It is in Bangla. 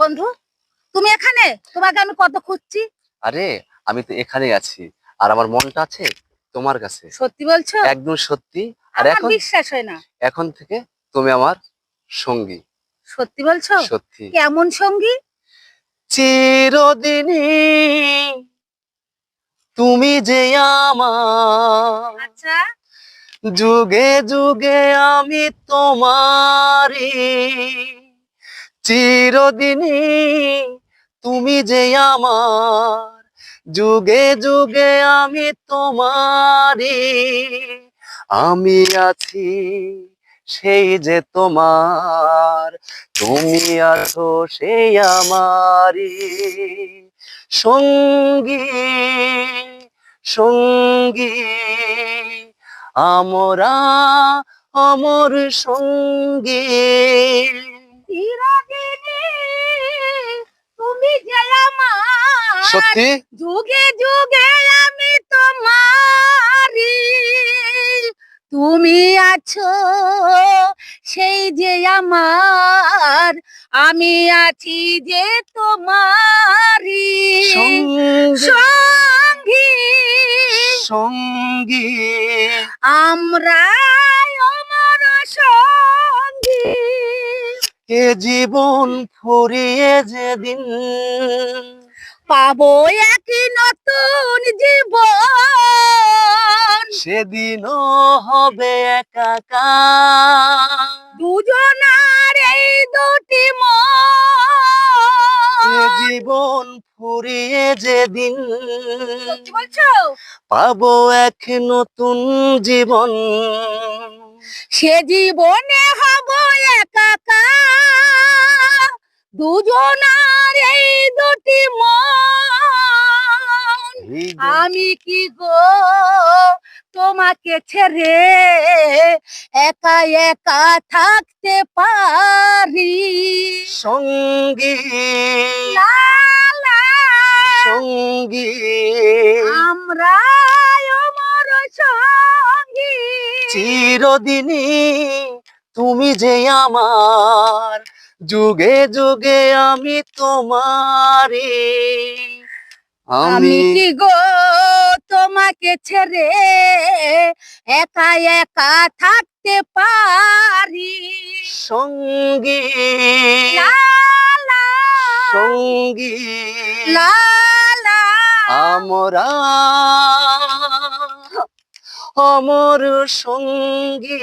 বন্ধু, তুমি এখানে? তোমাকে আমি কত খুঁজছি। আরে আমি তো এখানেই আছি, আর আমার মনটা আছে তোমার কাছে। সত্যি বলছো? একদম সত্যি। আর আমার এখন বিশ্বাস হয় না। এখন থেকে তুমি আমার সঙ্গী। সত্যি বলছো? সত্যি। কেমন সঙ্গী? চিরদিনই তুমি যে আমার, আচ্ছা। যুগে যুগে আমি তোমারই। চিরদিনই তুমি যে আমার, যুগে যুগে আমি তোমারই। আমি আছি সেই যে তোমার, তুমি আছো সেই আমারই সঙ্গী। সঙ্গী আমরা অমর সঙ্গী। চিরদিনই তুমি যে আমার, সত্যি। যুগে যুগে আমি তোমারই। তুমি আছো সেই যে আমার, আমি আছি যে তোমারই সঙ্গী। সঙ্গী। সঙ্গী আমরা আমার সঙ্গী। এ জীবন ফুরিয়ে যেদিন পাবো একই নতুন জীবন, সেদিনও হবে একাকার। দুজনার এই দুটি এ মন। জীবন ফুরিয়ে যেদিন সত্যি বলছো? পাবো এক নতুন জীবন, সে জীবনে হব একাকার, দুজনার এই দুটি মন। এই যে আমি কি গো তোমাকে ছেড়ে একা একা থাকতে পারি? সঙ্গী। লা লা, সঙ্গী আমরা অমর সঙ্গী। চিরদিনই তুমি যে আমার, যুগে যুগে আমি তোমারই। আমি কি গো তোমাকে ছেড়ে একা একা থাকতে পারি? সঙ্গী। লা লা, সঙ্গী লা লা। আমরা অমর সঙ্গী।